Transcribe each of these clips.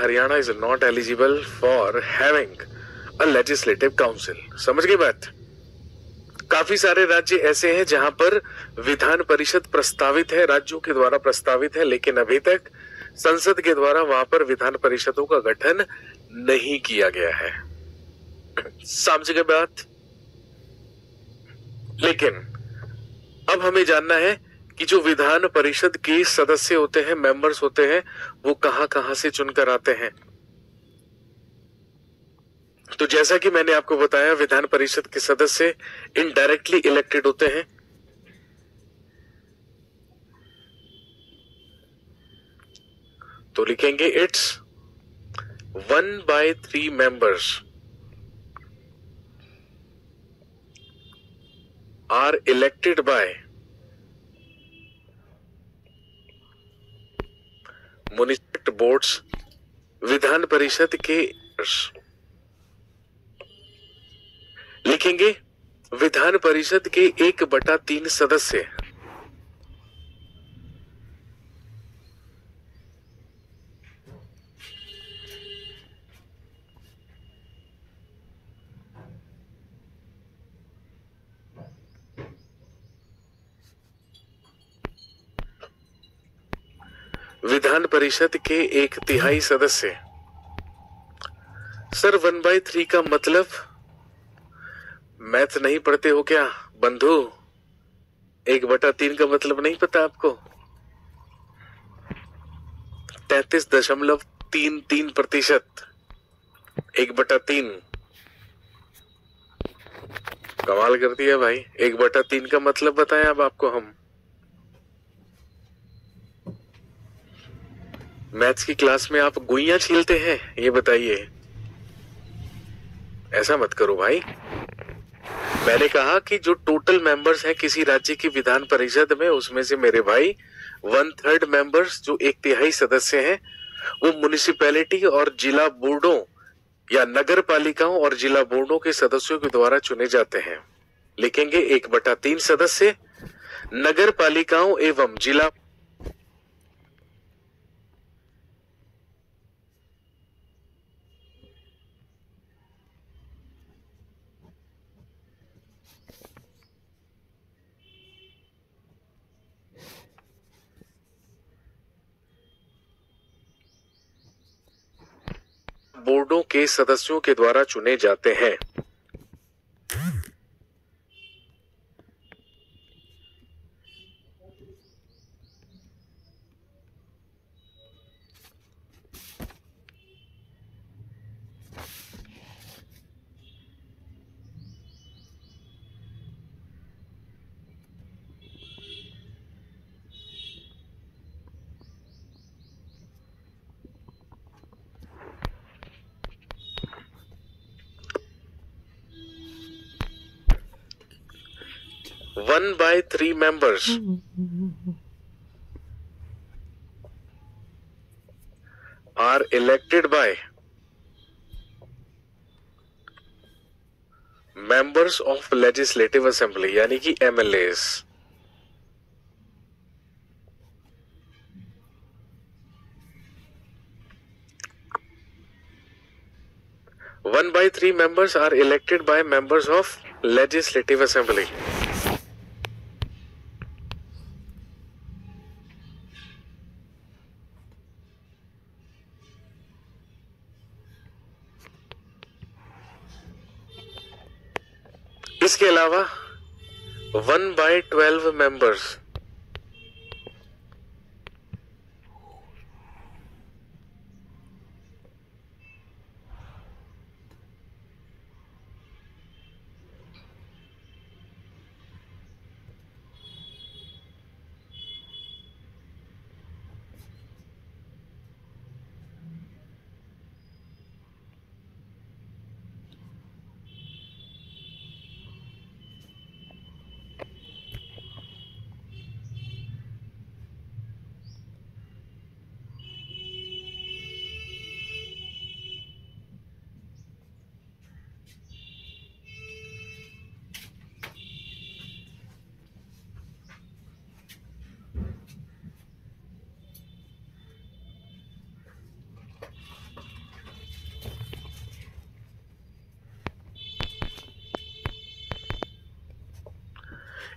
Haryana is not eligible for having a legislative council. समझ गई बात? काफी सारे राज्य ऐसे हैं जहां पर विधान परिषद प्रस्तावित है, राज्यों के द्वारा प्रस्तावित है, लेकिन अभी तक संसद के द्वारा वहां पर विधान परिषदों का गठन नहीं किया गया है। समझ गए बात? लेकिन अब हमें जानना है कि जो विधान परिषद के सदस्य होते हैं, मेंबर्स होते हैं, वो कहां कहां से चुनकर आते हैं। तो जैसा कि मैंने आपको बताया, विधान परिषद के सदस्य इनडायरेक्टली इलेक्टेड होते हैं। तो लिखेंगे it's 1/3 members are elected by municipal boards। Vidhan Parishad के लिखेंगे विधान परिषद के 1/3 सदस्य विधान परिषद के 1/3 सदस्य। सर 1/3 का मतलब मैथ नहीं पढ़ते हो क्या बंधु? 1/3 का मतलब नहीं पता आपको? 33.33%। 1/3 कमाल कर दिया भाई। 1/3 का मतलब बताएं अब आपको हम। मैथ्स की क्लास में आप गुइयां छीलते हैं, ये बताइए। ऐसा मत करो भाई। मैंने कहा कि जो टोटल मेंबर्स हैं किसी राज्य की विधान परिषद में, उसमें से मेरे भाई 1/3 मेंबर्स, जो 1/3 सदस्य हैं, वो म्युनिसिपैलिटी और जिला बोर्डों या नगर पालिकाओं और जिला बोर्डों के सदस्यों के द्वारा चुने जाते हैं। लिखेंगे 1/3 सदस्य नगर पालिकाओं एवं जिला बोर्डों के सदस्यों के द्वारा चुने जाते हैं। One by 3 members are elected by members of legislative assembly, यानी कि MLAs। 1/3 members are elected by members of legislative assembly। इसके अलावा 1/12 members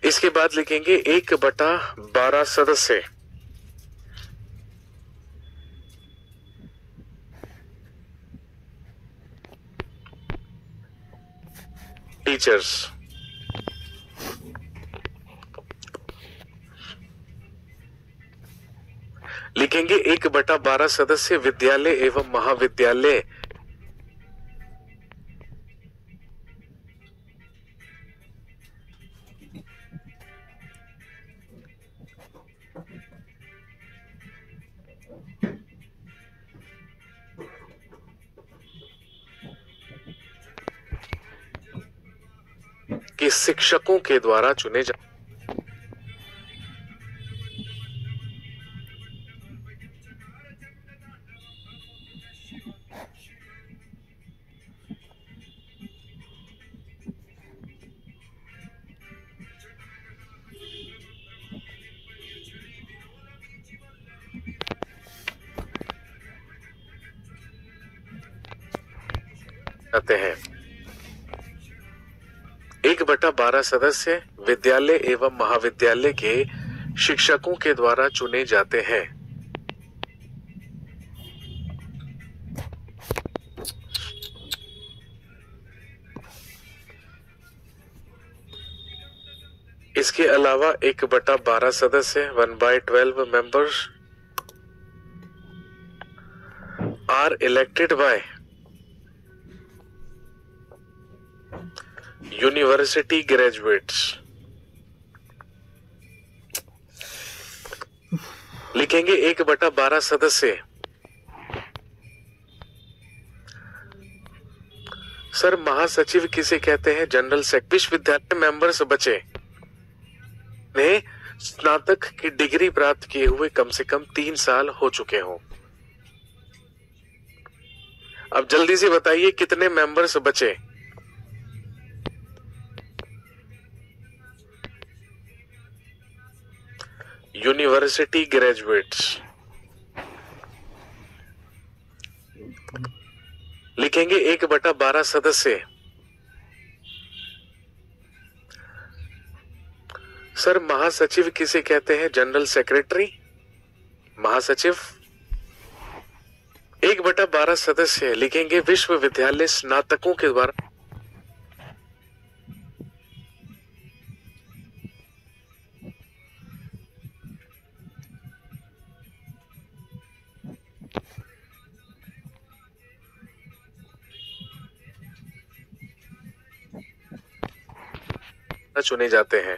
इसके बाद लिखेंगे 1/12 सदस्य। टीचर्स। लिखेंगे 1/12 सदस्य विद्यालय एवं महाविद्यालय। कि शिक्षकों के द्वारा चुने जाते हैं। 1/12 सदस्य विद्यालय एवं महाविद्यालय के शिक्षकों के द्वारा चुने जाते हैं। इसके अलावा 1/12 सदस्य 1/12 members are elected by university graduates. लिखेंगे 1/12 सदस्य। सर महासचिव किसे कहते हैं? General secretary. विश्वविद्यालय मेंबर्स बचे ने स्नातक की डिग्री प्राप्त किए हुए कम से कम 3 साल हो चुके हों। अब जल्दी से बताइए कितने मेंबर्स बचे? University graduates. लिखेंगे 1/12 सदस्य। सर महासचिव किसे कहते हैं? General secretary. महासचिव। 1/12 सदस्य लिखेंगे विश्वविद्यालय स्नातकों के द्वारा चुने जाते हैं।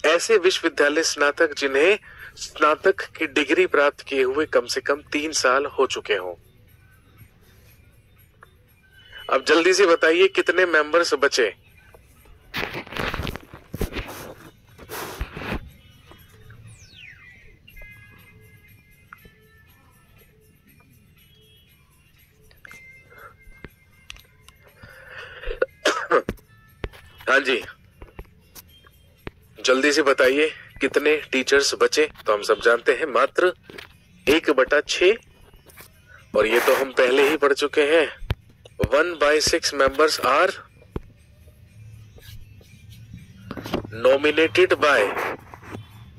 ऐसे विश्वविद्यालय स्नातक जिन्हें स्नातक की डिग्री प्राप्त किए हुए कम से कम 3 साल हो चुके हों। अब जल्दी से बताइए कितने मेंबर्स बचे? हाँ जी, जल्दी से बताइए कितने टीचर्स बचे? तो हम सब जानते हैं मात्र 1/6, और ये तो हम पहले ही पढ़ चुके हैं। 1/6 members are nominated by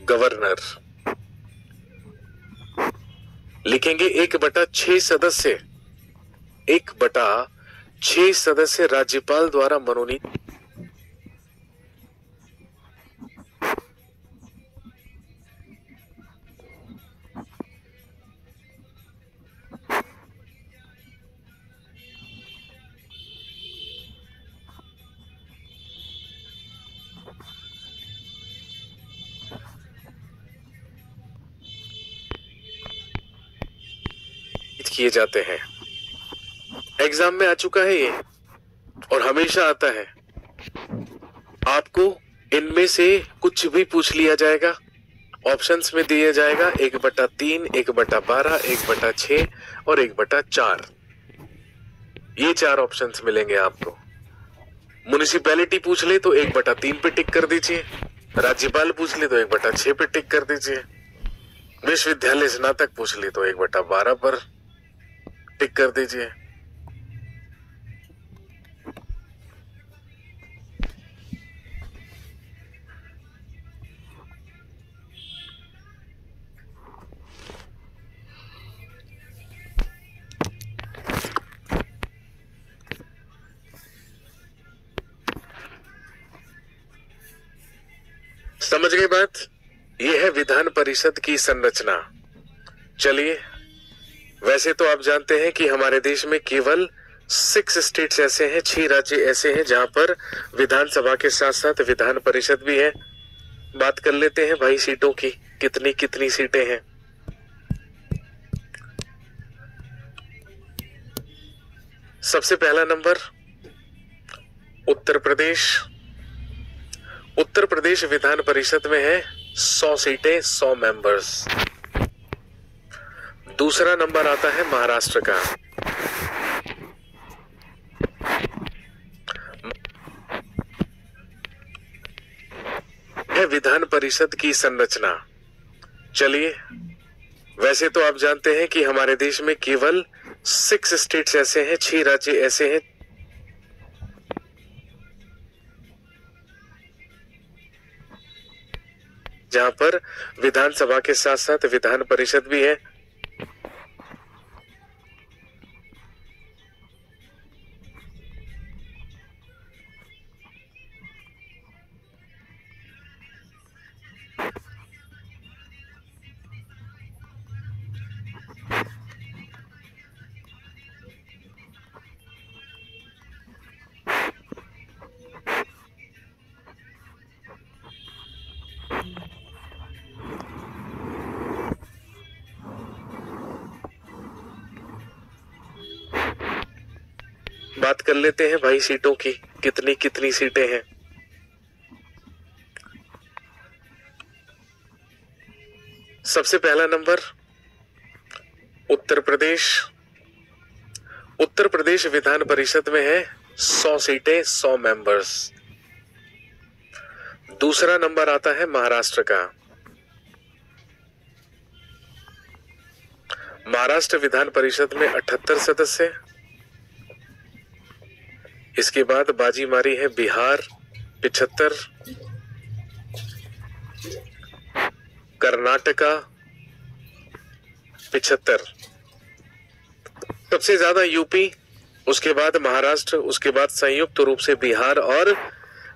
governor। लिखेंगे 1/6 सदस्य। 1/6 सदस्य राज्यपाल द्वारा मनोनीत। किए जाते हैं। एग्जाम में आ चुका है ये, और हमेशा आता है। आपको इनमें से कुछ भी पूछ लिया जाएगा, ऑप्शंस में दिया जाएगा 1/3, 1/12, 1/6 और 1/4। ये 4 ऑप्शंस मिलेंगे आपको। म्युनिसिपैलिटी पूछ ले तो 1/3 पे टिक कर दीजिए। राज्यपाल पूछ ली तो 1/6 पे टिक कर दीजिए। विश्वविद्यालय स्नातक पूछ ली तो 1/12 पर टिक कर दीजिए। समझ गई बात? यह है विधान परिषद की संरचना। चलिए, वैसे तो आप जानते हैं कि हमारे देश में केवल 6 स्टेट्स ऐसे हैं, 6 राज्य ऐसे हैं जहां पर विधानसभा के साथ साथ विधान परिषद भी है। बात कर लेते हैं भाई सीटों की, कितनी कितनी सीटें हैं। सबसे पहला नंबर उत्तर प्रदेश। उत्तर प्रदेश विधान परिषद में है 100 सीटें, 100 मेंबर्स। दूसरा नंबर आता है महाराष्ट्र का। है विधान परिषद की संरचना। चलिए, वैसे तो आप जानते हैं कि हमारे देश में केवल 6 स्टेट्स ऐसे हैं, 6 राज्य ऐसे हैं जहां पर विधानसभा के साथ साथ विधान परिषद भी है। बात कर लेते हैं भाई सीटों की, कितनी कितनी सीटें हैं। सबसे पहला नंबर उत्तर प्रदेश। उत्तर प्रदेश विधान परिषद में है 100 सीटें, 100 मेंबर्स। दूसरा नंबर आता है महाराष्ट्र का। महाराष्ट्र विधान परिषद में 78 सदस्य। इसके बाद बाजी मारी है बिहार 75, कर्नाटका 75, सबसे ज्यादा यूपी, उसके बाद महाराष्ट्र, उसके बाद संयुक्त रूप से बिहार और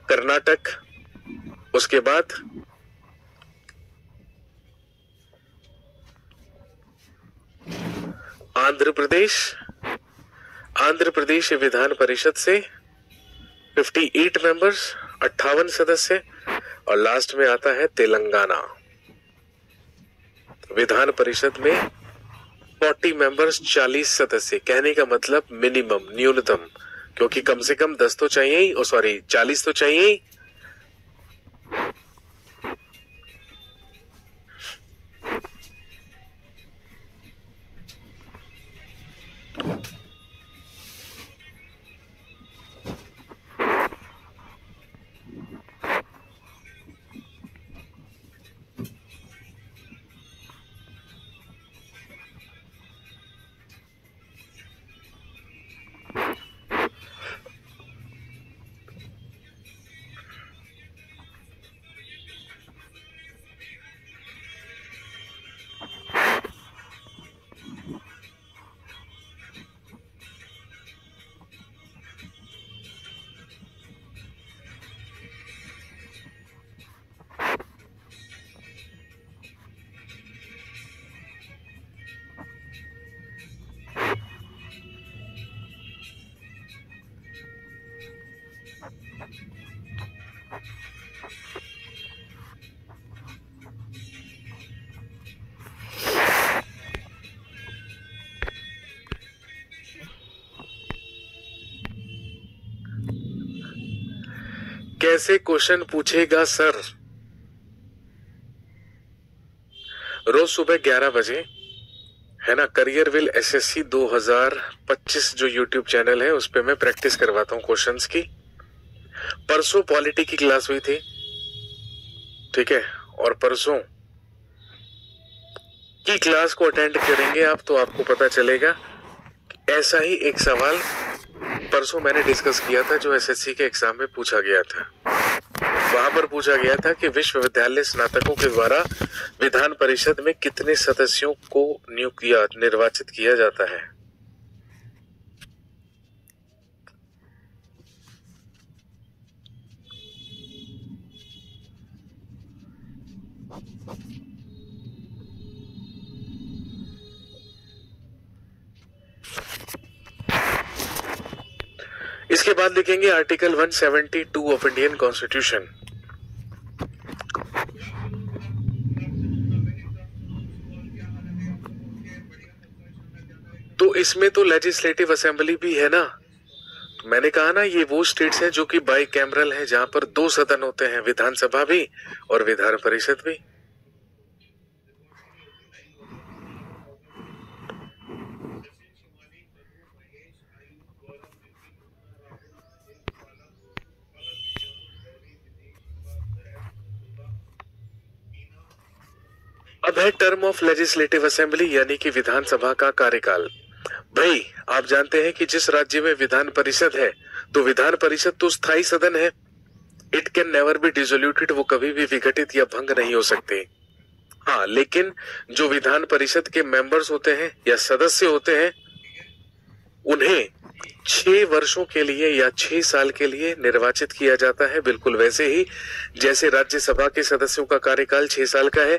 कर्नाटक, उसके बाद आंध्र प्रदेश। आंध्र प्रदेश विधान परिषद से 58 मेंबर्स, 58 सदस्य, और लास्ट में आता है तेलंगाना विधान परिषद में 40 मेंबर्स, 40 सदस्य। कहने का मतलब मिनिमम, न्यूनतम, क्योंकि कम से कम 10 तो चाहिए ही, 40 तो चाहिए ही। कैसे क्वेश्चन पूछेगा सर? रोज सुबह 11 बजे है ना, करियर विल एसएससी 2025 जो यूट्यूब चैनल है उस पे मैं प्रैक्टिस करवाता हूँ क्वेश्चंस की। परसों पॉलिटी की क्लास हुई थी, ठीक है, और परसों की क्लास को अटेंड करेंगे आप तो आपको पता चलेगा। ऐसा ही एक सवाल परसों मैंने डिस्कस किया था जो एसएससी के एग्जाम में पूछा गया था। वहां पर पूछा गया था कि विश्वविद्यालय स्नातकों के द्वारा विधान परिषद में कितने सदस्यों को निर्वाचित किया जाता है। इसके बाद लिखेंगे आर्टिकल 172 ऑफ इंडियन कॉन्स्टिट्यूशन। तो इसमें तो लेजिस्लेटिव असेंबली भी है ना। तो मैंने कहा ना ये वो स्टेट्स हैं जो कि बाई कैमरल है, जहां पर 2 सदन होते हैं, विधानसभा भी और विधान परिषद भी। अब है टर्म ऑफ लेजिस्लेटिव असेंबली यानी कि विधानसभा का कार्यकाल। भाई आप जानते हैं कि जिस राज्य में विधान परिषद है तो विधान परिषद तो स्थायी सदन है। इट कैन नेवर बी डिसोल्यूटेड, वो कभी भी विघटित या भंग नहीं हो सकते। हाँ, लेकिन जो विधान परिषद के मेंबर्स होते हैं या सदस्य होते हैं उन्हें 6 वर्षों के लिए या 6 साल के लिए निर्वाचित किया जाता है। बिल्कुल वैसे ही जैसे राज्यसभा के सदस्यों का कार्यकाल 6 साल का है,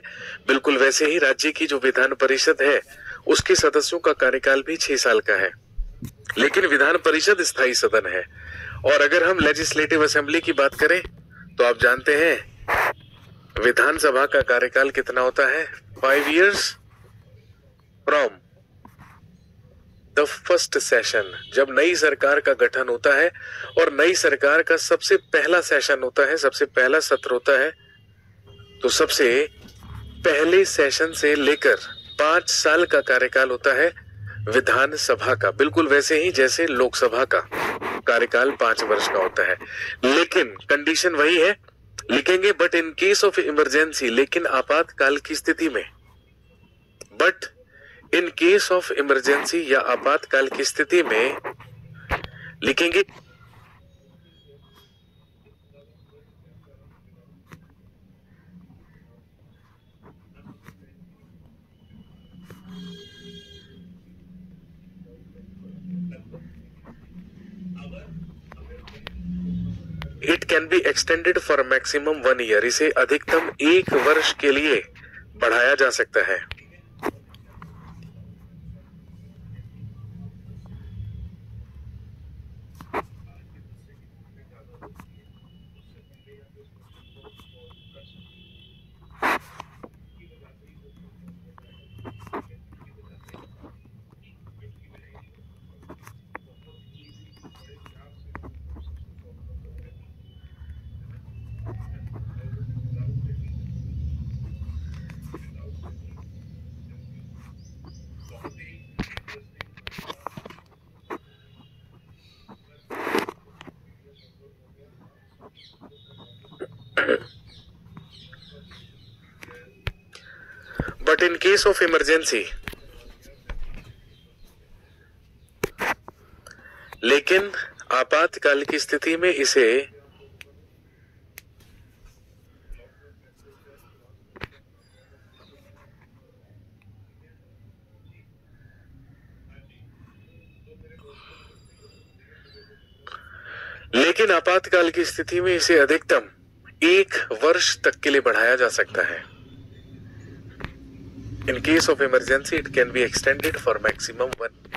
बिल्कुल वैसे ही राज्य की जो विधान परिषद है उसके सदस्यों का कार्यकाल भी 6 साल का है। लेकिन विधान परिषद स्थायी सदन है। और अगर हम लेजिस्लेटिव असेंबली की बात करें तो आप जानते हैं विधानसभा का कार्यकाल कितना होता है, 5 years from the first session. जब नई सरकार का गठन होता है और नई सरकार का सबसे पहला सेशन होता है, सबसे पहला सत्र होता है, तो सबसे पहले सेशन से लेकर 5 साल का कार्यकाल होता है विधानसभा का। बिल्कुल वैसे ही जैसे लोकसभा का कार्यकाल 5 वर्ष का होता है। लेकिन कंडीशन वही है, लिखेंगे but in case of emergency, लेकिन आपातकाल की स्थिति में, but in case of emergency या आपातकाल की स्थिति में लिखेंगे it can be extended for maximum 1 year। इसे अधिकतम 1 वर्ष के लिए बढ़ाया जा सकता है। But in case of emergency, लेकिन आपातकाल की स्थिति में इसे आपातकाल की स्थिति में इसे अधिकतम 1 वर्ष तक के लिए बढ़ाया जा सकता है। In case of emergency, it can be extended for maximum 1